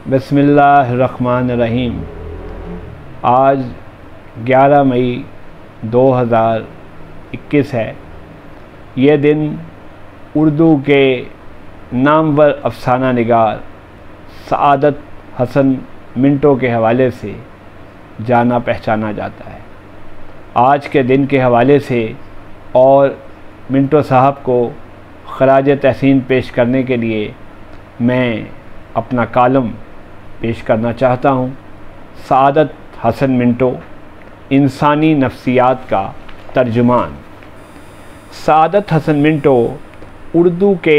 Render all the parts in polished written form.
बिस्मिल्लाहिर्रहमानिर्रहीम। आज 11 मई 2021 है। ये दिन उर्दू के नामवर अफसाना निगार सआदत हसन मंटो के हवाले से जाना पहचाना जाता है। आज के दिन के हवाले से और मंटो साहब को खराज तहसीन पेश करने के लिए मैं अपना कॉलम पेश करना चाहता हूँ। सआदत हसन मंटो, इंसानी नफ्सियात का तर्जुमान। सआदत हसन मंटो उर्दू के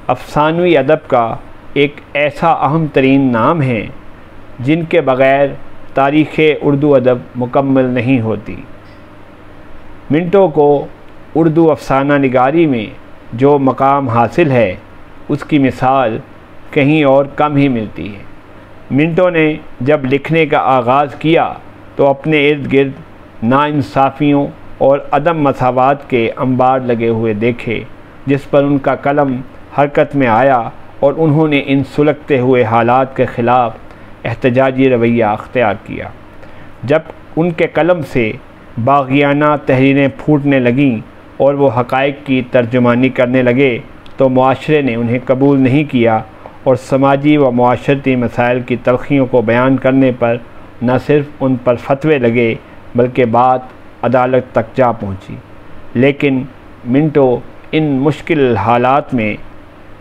अफसानवी अदब का एक ऐसा अहम तरीन नाम है जिनके बग़ैर तारीख़ उर्दू अदब मुकम्मल नहीं होती। मंटो को उर्दू अफसाना निगारी में जो मकाम हासिल है उसकी मिसाल कहीं और कम ही मिलती है। मंटो ने जब लिखने का आगाज़ किया तो अपने इर्द गिर्द नाइंसाफ़ियों और अदम मसावात के अंबार लगे हुए देखे, जिस पर उनका कलम हरकत में आया और उन्होंने इन सुलगते हुए हालात के ख़िलाफ़ एहतजाजी रवैया अख्तियार किया। जब उनके कलम से बाग़ियाना तहरीरें फूटने लगीं और वो हक़ाइक़ की तर्जुमानी करने लगे तो मुआशरे ने उन्हें कबूल नहीं किया और समाजी व मुआशरती मसाइल की तलख़ियों को बयान करने पर न सिर्फ उन पर फतवे लगे बल्कि बात अदालत तक जा पहुंची। लेकिन मंटो इन मुश्किल हालात में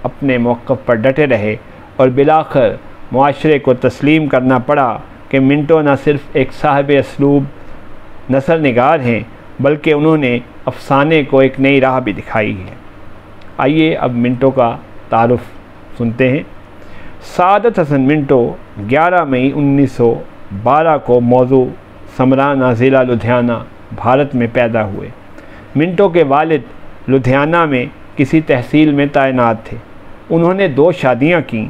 अपने मौक़िफ़ पर डटे रहे और बिलाखिर मुआशरे को तस्लीम करना पड़ा कि मंटो न सिर्फ एक साहिब असलूब नसर निगार हैं बल्कि उन्होंने अफसाने को एक नई राह भी दिखाई है। आइए अब मंटो का तारुफ़ सुनते हैं। सआदत हसन मंटो 11 मई 1912 को मौजू समराना ज़िला लुधियाना भारत में पैदा हुए। मंटो के वालिद लुधियाना में किसी तहसील में तैनात थे। उन्होंने 2 शादियां की।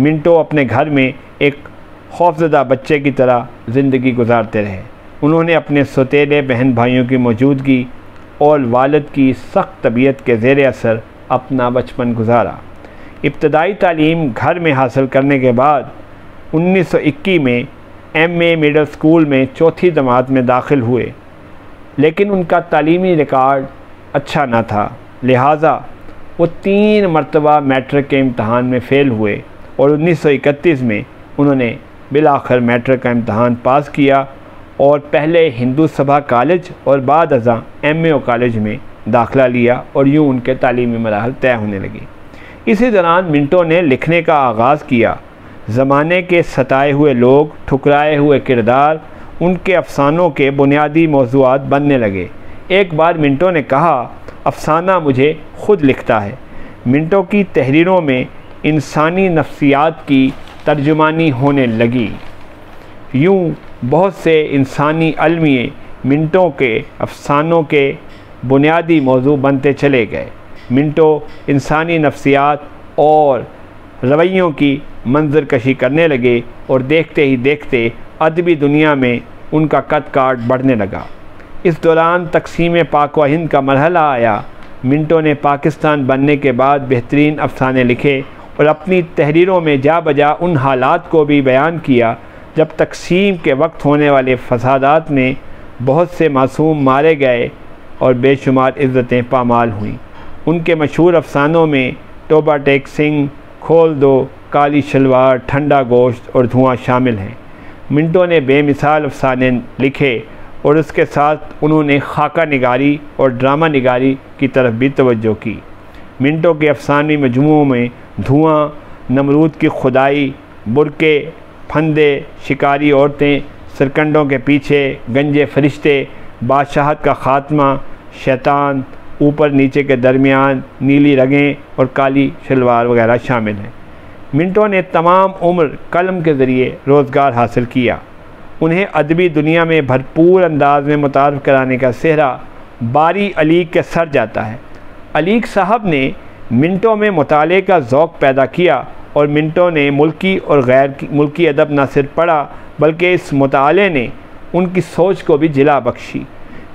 मंटो अपने घर में एक खौफज़दा बच्चे की तरह ज़िंदगी गुजारते रहे। उन्होंने अपने सौतेले बहन भाइयों की मौजूदगी और वालिद की सख्त तबीयत के ज़ेर असर अपना बचपन गुजारा। इब्तदाई तालीम घर में हासिल करने के बाद 1921 में MA मिडल स्कूल में 4थी जमात में दाखिल हुए, लेकिन उनका तालीमी रिकॉर्ड अच्छा न था, लिहाजा वो 3 मरतबा मैट्रिक के इम्तहान में फ़ेल हुए और 1931 में उन्होंने बिलाखिर मैट्रिक का इम्तहान पास किया और पहले हिंदू सभा कॉलेज और बाद अज़ा MAO कॉलेज में दाखिला लिया और यूँ उनके तालीमी मराहल तय होने लगी। इसी दौरान मंटो ने लिखने का आगाज़ किया। ज़माने के सताए हुए लोग, ठुकराए हुए किरदार उनके अफसानों के बुनियादी मौज़ूआत बनने लगे। एक बार मंटो ने कहा, अफसाना मुझे ख़ुद लिखता है। मंटो की तहरीरों में इंसानी नफ्सियात की तर्जुमानी होने लगी। यूँ बहुत से इंसानी अलमिए मंटो के अफसानों के बुनियादी मौजू बनते चले गए। मंटो इंसानी नफ्सियात और रवैयों की मंजर कशी करने लगे और देखते ही देखते अदबी दुनिया में उनका कद काट बढ़ने लगा। इस दौरान तक़सीम पाक व हिंद का मरहला आया। मंटो ने पाकिस्तान बनने के बाद बेहतरीन अफसाने लिखे और अपनी तहरीरों में जा बजा उन हालात को भी बयान किया जब तक़सीम के वक्त होने वाले फसादात में बहुत से मासूम मारे गए और बेशुमार इज़्ज़तें पामाल हुईं। उनके मशहूर अफसानों में टोबा टेक सिंह, खोल दो, काली शलवार, ठंडा गोश्त और धुआं शामिल हैं। मंटो ने बेमिसाल अफसाने लिखे और उसके साथ उन्होंने खाका निगारी और ड्रामा निगारी की तरफ भी तवज्जो की। मंटो के अफसानी मजमूओं में धुआं, नमरूद की खुदाई, बुरके, फंदे, शिकारी औरतें, सरकंडों के पीछे, गंजे फरिश्ते, बादशाहत का ख़ात्मा, शैतान, ऊपर नीचे के दरमियान, नीली रगें और काली शलवार वगैरह शामिल हैं। मंटो ने तमाम उम्र कलम के ज़रिए रोज़गार हासिल किया। उन्हें अदबी दुनिया में भरपूर अंदाज में मुतारफ़ कराने का सेहरा बारी अलीक के सर जाता है। अलीक साहब ने मंटो में मुताले का ज़ौक़ पैदा किया और मंटो ने मुल्की और गैर मुल्की अदब न सिर्फ पढ़ा बल्कि इस मुताले ने उनकी सोच को भी जिला बख्शी।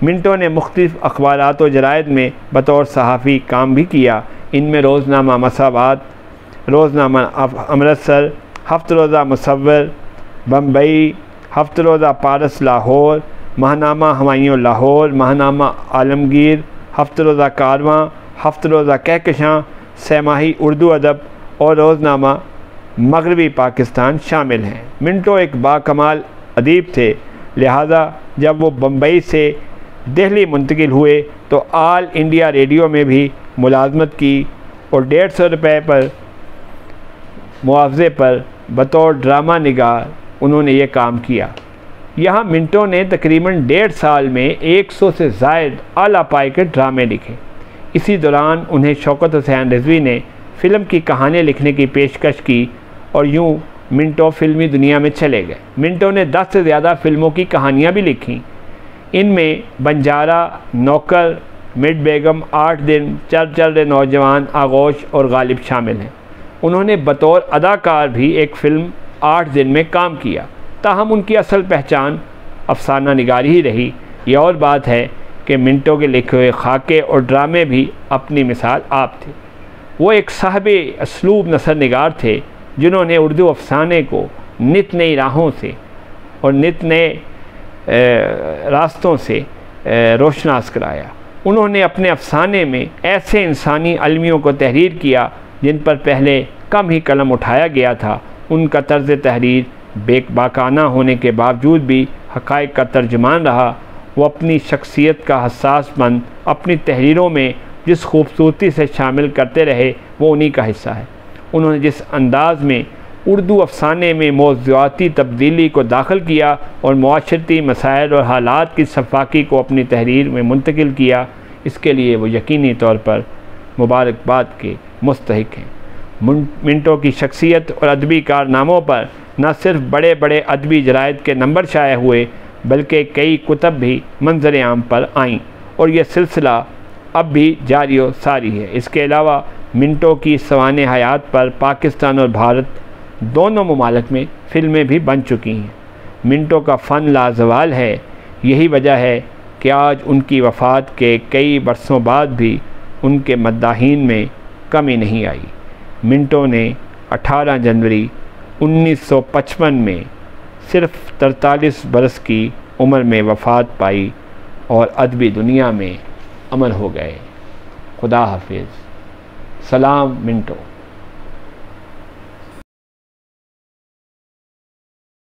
मंटो ने मुख्तलिफ़ अखबारात व जराइद में बतौर सहाफ़ी काम भी किया। इनमें रोज़नामा मसावात, रोज़नामा अमृतसर, हफ्त रोज़ा मुसव्विर बम्बई, हफ्त रोज़ा पारस लाहौर, माहनामा हमायूं लाहौर, माहनामा आलमगीर, हफ्त रोज़ा कारवां, हफ्त रोज़ा कहकशां, सहमाही उर्दू अदब और रोज़नामा मगरबी पाकिस्तान शामिल हैं। मिंटो एक बाकमाल अदीब थे, लिहाजा जब वो बम्बई से दिल्ली मुंतकिल हुए तो ऑल इंडिया रेडियो में भी मुलाजमत की और 150 रुपये पर मुआवजे पर बतौर ड्रामा निगार उन्होंने ये काम किया। यहाँ मिंटो ने तकरीबन 1.5 साल में 100 से ज़ायद आला पाए के ड्रामे लिखे। इसी दौरान उन्हें शौकत हुसैन रिजवी ने फ़िल्म की कहानी लिखने की पेशकश की और यूँ मिंटो फ़िल्मी दुनिया में चले गए। मिंटो ने 10 से ज़्यादा फ़िल्मों की कहानियाँ भी लिखीं। इनमें बंजारा, नौकर, मिड बेगम, 8 दिन, चल चल रे नौजवान, आगोश और गालिब शामिल हैं। उन्होंने बतौर अदाकार भी एक फ़िल्म 8 दिन में काम किया, ताहम उनकी असल पहचान अफसाना निगारी ही रही। ये और बात है कि मिंटो के लिखे हुए खाके और ड्रामे भी अपनी मिसाल आप थे। वो एक साहिबे असलूब नसर निगार थे जिन्होंने उर्दू अफसाने को नित नई राहों से और नित नए रास्तों से रोशनास कराया। उन्होंने अपने अफसाने में ऐसे इंसानी अलमियों को तहरीर किया जिन पर पहले कम ही कलम उठाया गया था। उनका तर्ज़ तहरीर बेबाकाना होने के बावजूद भी हक़ाइक़ का तर्जुमान रहा। वो अपनी शख्सियत का हसासमंद अपनी तहरीरों में जिस खूबसूरती से शामिल करते रहे वो उन्हीं का हिस्सा है। उन्होंने जिस अंदाज़ में उर्दू अफसाने में मौज़ूआती तब्दीली को दाखिल किया और मुआशरती मसाइल और हालात की सफाकी को अपनी तहरीर में मुंतकिल किया, इसके लिए वो यकीनी तौर पर मुबारकबाद के मुस्तहिक हैं। मिंटो की शख्सियत और अदबी कारनामों पर न सिर्फ बड़े बड़े अदबी जराइद के नंबर शाये हुए बल्कि कई कुतब भी मंजर आम पर आईं और यह सिलसिला अब भी जारी व सारी है। इसके अलावा मिंटो की सवाने हयात पर पाकिस्तान और भारत दोनों ममालिक में फ़िल्में भी बन चुकी हैं। मिंटो का फ़न लाजवाल है। यही वजह है कि आज उनकी वफ़ात के कई बरसों बाद भी उनके मद्दाहीन में कमी नहीं आई। मिंटो ने 18 जनवरी 1955 में सिर्फ़ 43 बरस की उम्र में वफ़ात पाई और अदबी दुनिया में अमर हो गए। खुदा हाफिज़। सलाम मिंटो।